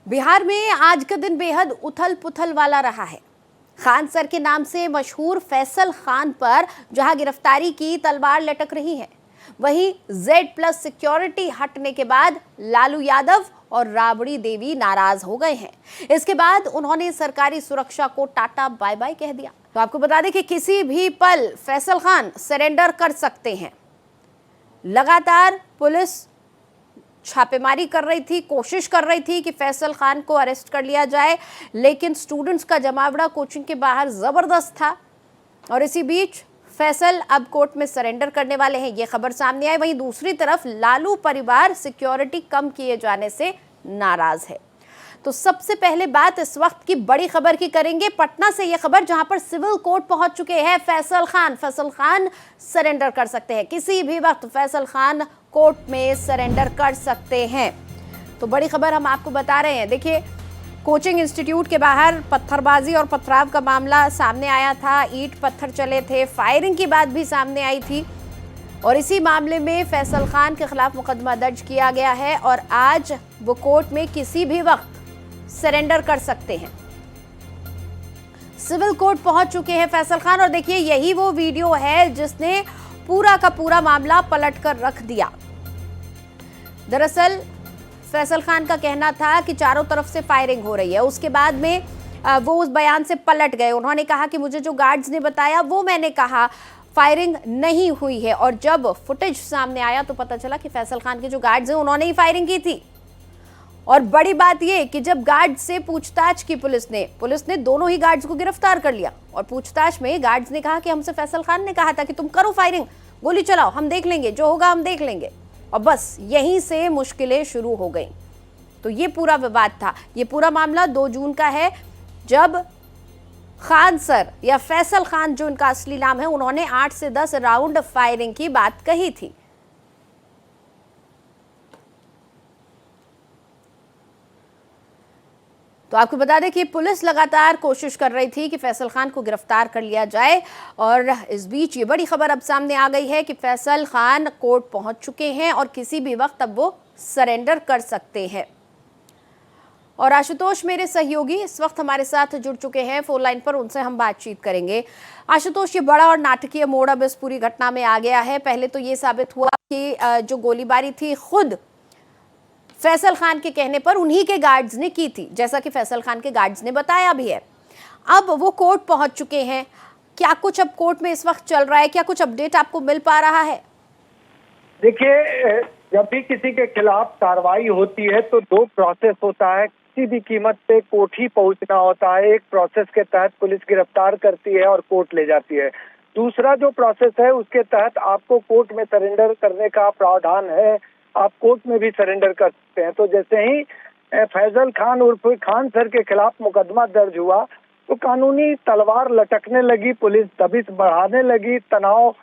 बिहार में आज का दिन बेहद उथल पुथल वाला रहा है। खान सर के नाम से मशहूर फैसल खान पर जहां गिरफ्तारी की तलवार लटक रही है, वहीं Z+ सिक्योरिटी हटने के बाद लालू यादव और राबड़ी देवी नाराज हो गए हैं। इसके बाद उन्होंने सरकारी सुरक्षा को टाटा बाय बाय कह दिया। तो आपको बता दें कि किसी भी पल फैसल खान सरेंडर कर सकते हैं। लगातार पुलिस छापेमारी कर रही थी, कोशिश कर रही थी कि फैसल खान को अरेस्ट कर लिया जाए, लेकिन स्टूडेंट्स का जमावड़ा कोचिंग के बाहर जबरदस्त था और इसी बीच फैसल अब कोर्ट में सरेंडर करने वाले हैं, ये खबर सामने आई। वहीं दूसरी तरफ लालू परिवार सिक्योरिटी कम किए जाने से नाराज है। तो सबसे पहले बात इस वक्त की बड़ी खबर की करेंगे, पटना से यह खबर जहां पर सिविल कोर्ट पहुंच चुके हैं फैसल खान सरेंडर कर सकते हैं। किसी भी वक्त फैसल खान कोर्ट में सरेंडर कर सकते हैं। तो बड़ी खबर हम आपको बता रहे हैं। देखिए, कोचिंग इंस्टीट्यूट के बाहर पत्थरबाजी और पथराव का मामला सामने आया था, ईंट पत्थर चले थे, फायरिंग की बात भी सामने आई थी और इसी मामले में फैसल खान के खिलाफ मुकदमा दर्ज किया गया है और आज वो कोर्ट में किसी भी वक्त सरेंडर कर सकते हैं। सिविल कोर्ट पहुंच चुके हैं फैसल खान और देखिए, यही वो वीडियो है जिसने पूरा का पूरा मामला पलटकर रख दिया। दरअसल फैसल खान का कहना था कि चारों तरफ से फायरिंग हो रही है। उसके बाद में वो उस बयान से पलट गए। उन्होंने कहा कि मुझे जो गार्ड्स ने बताया वो मैंने कहा, फायरिंग नहीं हुई है। और जब फुटेज सामने आया तो पता चला कि फैसल खान के जो गार्ड्स हैं उन्होंने ही फायरिंग की थी। और बड़ी बात यह कि जब गार्ड से पूछताछ की पुलिस ने दोनों ही गार्ड्स को गिरफ्तार कर लिया और पूछताछ में गार्ड्स ने कहा कि हमसे फैसल खान ने कहा था कि तुम करो फायरिंग, गोली चलाओ, हम देख लेंगे, जो होगा हम देख लेंगे। और बस यहीं से मुश्किलें शुरू हो गई। तो ये पूरा विवाद था। ये पूरा मामला 2 जून का है, जब खान सर या फैसल खान जो इनका असली नाम है, उन्होंने 8 से 10 राउंड फायरिंग की बात कही थी। तो आपको बता दें कि पुलिस लगातार कोशिश कर रही थी कि फैसल खान को गिरफ्तार कर लिया जाए और इस बीच ये बड़ी खबर अब सामने आ गई है कि फैसल खान कोर्ट पहुंच चुके हैं और किसी भी वक्त अब वो सरेंडर कर सकते हैं। और आशुतोष मेरे सहयोगी इस वक्त हमारे साथ जुड़ चुके हैं फोन लाइन पर, उनसे हम बातचीत करेंगे। आशुतोष, ये बड़ा और नाटकीय मोड़ अब इस पूरी घटना में आ गया है। पहले तो ये साबित हुआ कि जो गोलीबारी थी खुद फैसल खान के कहने पर उन्हीं के गार्ड्स ने की थी, जैसा कि फैसल खान के गार्ड्स ने बताया भी है। अब वो कोर्ट पहुंच चुके हैं, क्या कुछ अब कोर्ट में इस वक्त चल रहा है, क्या कुछ अपडेट आपको मिल पा रहा है? देखिए, जब भी किसी के खिलाफ कार्रवाई होती है तो 2 प्रोसेस होता है। किसी भी कीमत पे कोर्ट ही पहुंचना होता है। एक प्रोसेस के तहत पुलिस गिरफ्तार करती है और कोर्ट ले जाती है। दूसरा जो प्रोसेस है उसके तहत आपको कोर्ट में सरेंडर करने का प्रावधान है, आप कोर्ट में भी सरेंडर कर सकते हैं। तो जैसे ही फैसल खान उर्फ खान सर के खिलाफ मुकदमा दर्ज हुआ तो कानूनी तलवार लटकने लगी, पुलिस दबिश बढ़ाने लगी, तनाव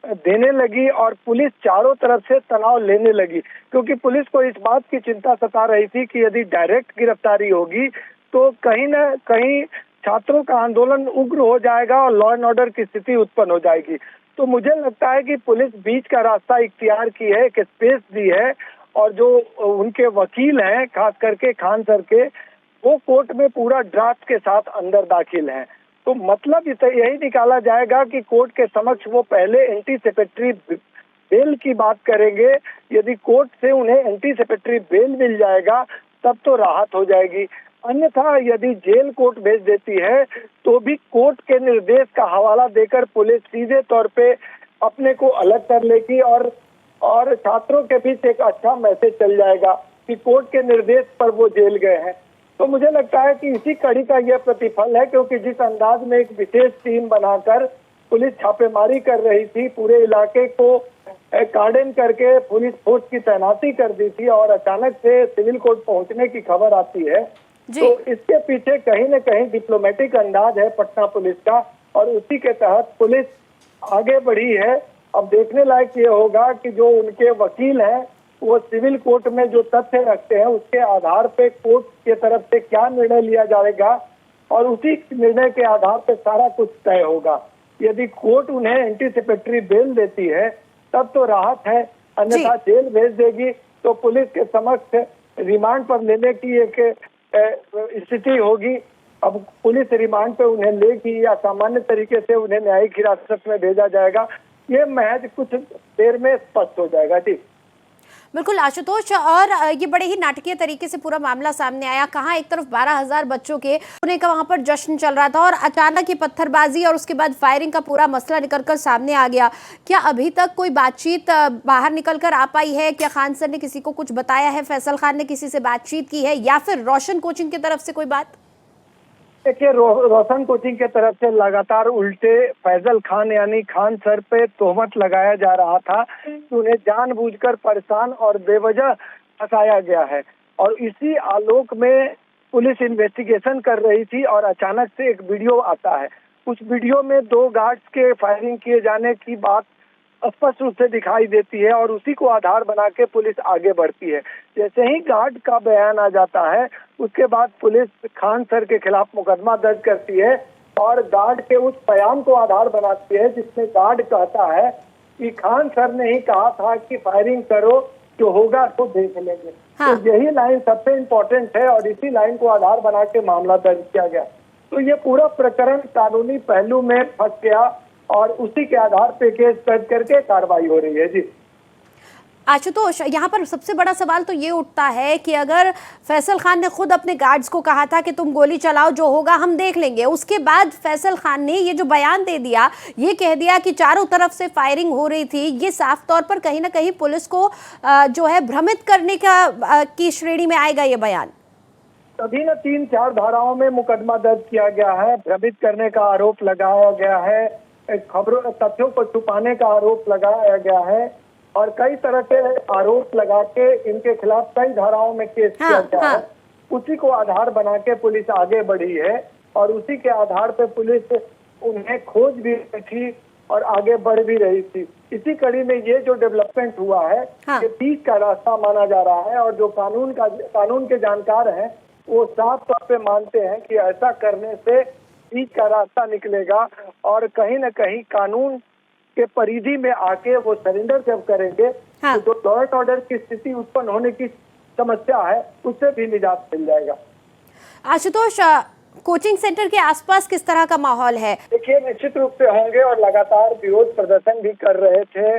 देने लगी और पुलिस चारों तरफ से तनाव लेने लगी, क्योंकि पुलिस को इस बात की चिंता सता रही थी कि यदि डायरेक्ट गिरफ्तारी होगी तो कहीं न कहीं छात्रों का आंदोलन उग्र हो जाएगा और लॉ एंड ऑर्डर की स्थिति उत्पन्न हो जाएगी। तो मुझे लगता है कि पुलिस बीच का रास्ता इख्तियार की है, एक स्पेस दी है और जो उनके वकील हैं, खास करके खान सर के, वो कोर्ट में पूरा ड्राफ्ट के साथ अंदर दाखिल हैं। तो मतलब यही निकाला जाएगा कि कोर्ट के समक्ष वो पहले एंटीसिपेटरी बेल की बात करेंगे। यदि कोर्ट से उन्हें एंटीसिपेटरी बेल मिल जाएगा तब तो राहत हो जाएगी, अन्यथा यदि जेल कोर्ट भेज देती है तो भी कोर्ट के निर्देश का हवाला देकर पुलिस सीधे तौर पे अपने को अलग कर लेगी और छात्रों के बीच एक अच्छा मैसेज चल जाएगा कि कोर्ट के निर्देश पर वो जेल गए हैं। तो मुझे लगता है कि इसी कड़ी का यह प्रतिफल है, क्योंकि जिस अंदाज में एक विशेष टीम बनाकर पुलिस छापेमारी कर रही थी, पूरे इलाके को कार्डन करके पुलिस फोर्स की तैनाती कर दी थी और अचानक से सिविल कोर्ट पहुंचने की खबर आती है, तो इसके पीछे कहीं न कहीं डिप्लोमेटिक अंदाज है पटना पुलिस का और उसी के तहत पुलिस आगे बढ़ी है। अब देखने लायक ये होगा कि जो उनके वकील हैं वो सिविल कोर्ट में जो तथ्य रखते हैं उसके आधार पे कोर्ट के तरफ से क्या निर्णय लिया जाएगा और उसी निर्णय के आधार पे सारा कुछ तय होगा। यदि कोर्ट उन्हें एंटीसिपेटरी बेल देती है तब तो राहत है, अन्यथा जेल भेज देगी तो पुलिस के समक्ष रिमांड पर लेने की एक स्थिति होगी। अब पुलिस रिमांड पे उन्हें लेगी या सामान्य तरीके से उन्हें न्यायिक हिरासत में भेजा जाएगा, ये महज कुछ देर में स्पष्ट हो जाएगा। जी बिल्कुल आशुतोष, और ये बड़े ही नाटकीय तरीके से पूरा मामला सामने आया। कहाँ एक तरफ 12,000 बच्चों के पुणे का वहां पर जश्न चल रहा था और अचानक ये पत्थरबाजी और उसके बाद फायरिंग का पूरा मसला निकलकर सामने आ गया। क्या अभी तक कोई बातचीत बाहर निकल कर आ पाई है? क्या खान सर ने किसी को कुछ बताया है? फैसल खान ने किसी से बातचीत की है या फिर रोशन कोचिंग की तरफ से कोई बात? देखिए, रोशन कोचिंग के तरफ से लगातार उल्टे फैजल खान यानी खान सर पे तोहमत लगाया जा रहा था कि उन्हें जानबूझकर परेशान और बेवजह फंसाया गया है। और इसी आलोक में पुलिस इन्वेस्टिगेशन कर रही थी और अचानक से एक वीडियो आता है। उस वीडियो में 2 गार्ड्स के फायरिंग किए जाने की बात स्पष्ट रूप से दिखाई देती है और उसी को आधार बना के पुलिस आगे बढ़ती है। जैसे ही गार्ड का बयान आ जाता है, उसके बाद पुलिस खान सर के खिलाफ मुकदमा दर्ज करती है और गार्ड के उस बयान को आधार बनाती है जिसमें गार्ड कहता है कि खान सर ने ही कहा था कि फायरिंग करो, जो होगा तो देख लेंगे। हाँ। तो यही लाइन सबसे इम्पोर्टेंट है और इसी लाइन को आधार बना के मामला दर्ज किया गया। तो ये पूरा प्रकरण कानूनी पहलू में फंस गया और उसी के आधार पे केस दर्ज करके कार्रवाई हो रही है। जी आशुतोष, यहाँ पर सबसे बड़ा सवाल तो ये उठता है कि अगर फैसल खान ने खुद अपने गार्ड्स को कहा था कि तुम गोली चलाओ, जो होगा हम देख लेंगे, उसके बाद फैसल खान ने ये जो बयान दे दिया, ये कह दिया कि चारों तरफ से फायरिंग हो रही थी, ये साफ तौर पर कहीं ना कहीं पुलिस को जो है भ्रमित करने का की श्रेणी में आएगा ये बयान। तभी न 3-4 धाराओं में मुकदमा दर्ज किया गया है। भ्रमित करने का आरोप लगाया गया है, खबरों तथ्यों को छुपाने का आरोप लगाया गया है और कई तरह के आरोप लगा के इनके खिलाफ कई धाराओं में केस किया गया है। उसी को आधार बना के पुलिस आगे बढ़ी है और उसी के आधार पे पुलिस उन्हें खोज भी रही थी और आगे बढ़ भी रही थी। इसी कड़ी में ये जो डेवलपमेंट हुआ है, ये बीच का रास्ता माना जा रहा है और जो कानून के जानकार हैं वो साफ तौर पे मानते हैं कि ऐसा करने से बीच का रास्ता निकलेगा और कहीं न कहीं कानून के परिधि में आके वो सरेंडर जब करेंगे तो जो लॉ एंड ऑर्डर की स्थिति उत्पन्न होने की समस्या है उससे भी निजात मिल जाएगा। आशुतोष, कोचिंग सेंटर के आसपास किस तरह का माहौल है? देखिए, निश्चित रूप से होंगे और लगातार विरोध प्रदर्शन भी कर रहे थे,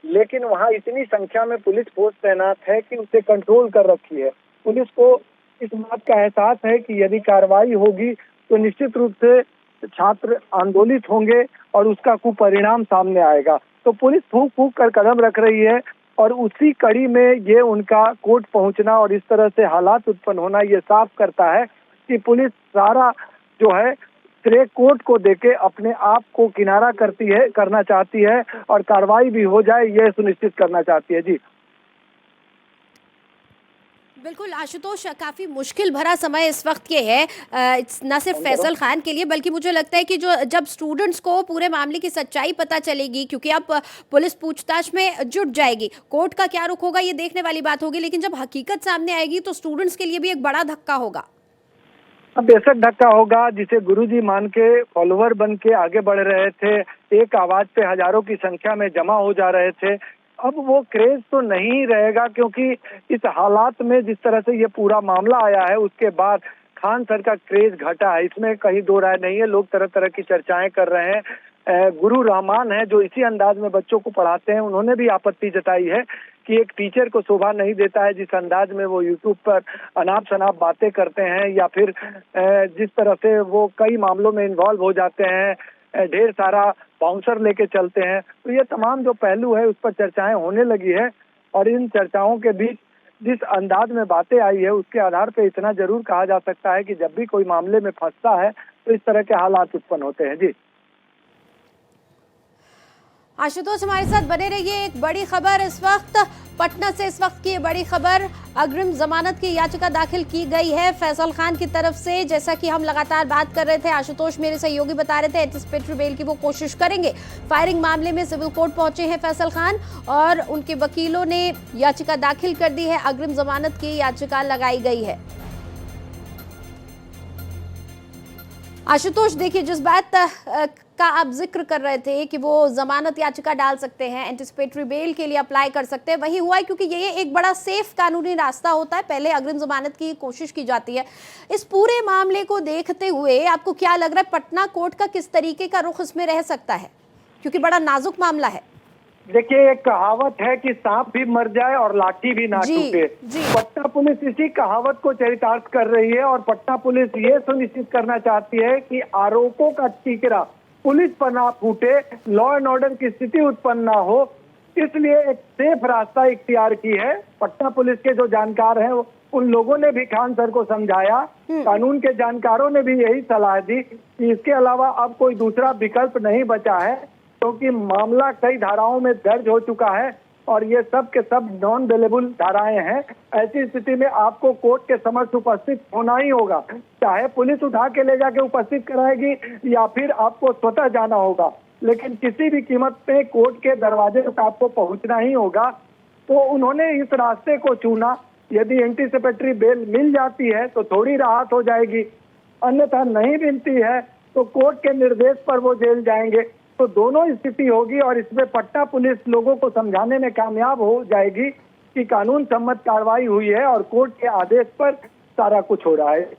लेकिन वहाँ इतनी संख्या में पुलिस फोर्स तैनात है कि उसे कंट्रोल कर रखी है। पुलिस को इस बात का एहसास है कि यदि कार्रवाई होगी तो निश्चित रूप से छात्र आंदोलित होंगे और उसका कुपरिणाम सामने आएगा। तो पुलिस फूंक फूंक कर कदम रख रही है और उसी कड़ी में ये उनका कोर्ट पहुंचना और इस तरह से हालात उत्पन्न होना ये साफ करता है कि पुलिस सारा जो है श्रेय कोर्ट को देके अपने आप को किनारा करना चाहती है और कार्रवाई भी हो जाए ये सुनिश्चित करना चाहती है। जी बिल्कुल आशुतोष, काफ़ी मुश्किल भरा समय इस वक्त ये है, न सिर्फ फैसल खान के लिए बल्कि मुझे लगता है कि जब स्टूडेंट्स को पूरे मामले की सच्चाई पता चलेगी, क्योंकि अब पुलिस पूछताछ में जुट जाएगी, कोर्ट का क्या रुख होगा ये देखने वाली बात होगी, लेकिन जब हकीकत सामने आएगी तो स्टूडेंट्स के लिए भी एक बड़ा धक्का होगा। बेशक धक्का होगा। जिसे गुरुजी मान के फॉलोवर बन के आगे बढ़ रहे थे, एक आवाज पे हजारों की संख्या में जमा हो जा रहे थे, अब वो क्रेज तो नहीं रहेगा क्योंकि इस हालात में जिस तरह से ये पूरा मामला आया है उसके बाद खान सर का क्रेज घटा है, इसमें कहीं दो राय नहीं है। लोग तरह तरह की चर्चाएं कर रहे हैं। गुरु रहमान है जो इसी अंदाज में बच्चों को पढ़ाते हैं, उन्होंने भी आपत्ति जताई है कि एक टीचर को शोभा नहीं देता है जिस अंदाज में वो यूट्यूब पर अनाप शनाप बातें करते हैं या फिर जिस तरह से वो कई मामलों में इन्वॉल्व हो जाते हैं, ढेर सारा बाउंसर लेके चलते हैं। तो ये तमाम जो पहलू है उस पर चर्चाएं होने लगी है और इन चर्चाओं के बीच जिस अंदाज में बातें आई है उसके आधार पे इतना जरूर कहा जा सकता है कि जब भी कोई मामले में फंसता है तो इस तरह के हालात उत्पन्न होते हैं। जी आशुतोष, हमारे साथ बने रहिए। एक बड़ी खबर इस वक्त पटना से, इस वक्त की बड़ी खबर, अग्रिम जमानत की याचिका दाखिल की गई है फैसल खान की तरफ से। जैसा कि हम लगातार बात कर रहे थे, आशुतोष मेरे सहयोगी बता रहे थे, एंटिसिपेटरी बेल की वो कोशिश करेंगे। फायरिंग मामले में सिविल कोर्ट पहुंचे हैं फैसल खान और उनके वकीलों ने याचिका दाखिल कर दी है, अग्रिम जमानत की याचिका लगाई गई है। आशुतोष देखिए, जिस बात जिसका आप जिक्र कर रहे थे कि वो जमानत याचिका डाल सकते हैं, एंटिसिपेटरी बेल के लिए अप्लाई कर सकते हैं, वही हुआ है क्योंकि ये एक बड़ा सेफ कानूनी रास्ता होता है। पहले अग्रिम जमानत की कोशिश की जाती है। इस पूरे मामले को देखते हुए आपको क्या लग रहा है, पटना कोर्ट का किस तरीके का रुख इसमें रह सकता है, क्योंकि बड़ा नाजुक मामला है? देखिए, एक कहावत है कि सांप भी मर जाए और लाठी भी ना टूटे। पटना पुलिस इसी कहावत को चरितार्थ कर रही है और पटना पुलिस ये सुनिश्चित करना चाहती है कि आरोपों का टीकरा पुलिस पर ना फूटे, लॉ एंड ऑर्डर की स्थिति उत्पन्न ना हो, इसलिए एक सेफ रास्ता इख्तियार की है। पटना पुलिस के जो जानकार हैं उन लोगों ने भी खान सर को समझाया, कानून के जानकारों ने भी यही सलाह दी कि इसके अलावा अब कोई दूसरा विकल्प नहीं बचा है, क्योंकि मामला कई धाराओं में दर्ज हो चुका है और ये सब के सब नॉन बेलेबल धाराएं हैं। ऐसी स्थिति में आपको कोर्ट के समक्ष उपस्थित होना ही होगा, चाहे पुलिस उठा के ले जाके उपस्थित कराएगी या फिर आपको स्वतः जाना होगा, लेकिन किसी भी कीमत पे कोर्ट के दरवाजे तक आपको पहुंचना ही होगा। तो उन्होंने इस रास्ते को चुना। यदि एंटीसिपेटरी बेल मिल जाती है तो थोड़ी राहत हो जाएगी, अन्यथा नहीं मिलती है तो कोर्ट के निर्देश पर वो जेल जाएंगे। तो दोनों स्थिति होगी और इसमें पटना पुलिस लोगों को समझाने में कामयाब हो जाएगी कि कानून सम्मत कार्रवाई हुई है और कोर्ट के आदेश पर सारा कुछ हो रहा है।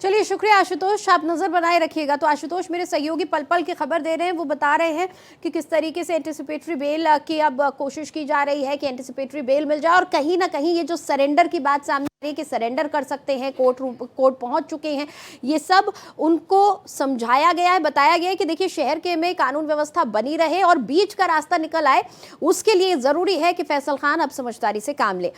चलिए, शुक्रिया आशुतोष, आप नजर बनाए रखिएगा। तो आशुतोष मेरे सहयोगी पल पल की खबर दे रहे हैं, वो बता रहे हैं कि किस तरीके से एंटिसिपेटरी बेल की अब कोशिश की जा रही है कि एंटिसिपेटरी बेल मिल जाए और कहीं ना कहीं ये जो सरेंडर की बात सामने आ रही है कि सरेंडर कर सकते हैं, कोर्ट पहुंच चुके हैं, ये सब उनको समझाया गया है, बताया गया है कि देखिए शहर के में कानून व्यवस्था बनी रहे और बीच का रास्ता निकल आए, उसके लिए जरूरी है कि फैसल खान अब समझदारी से काम ले।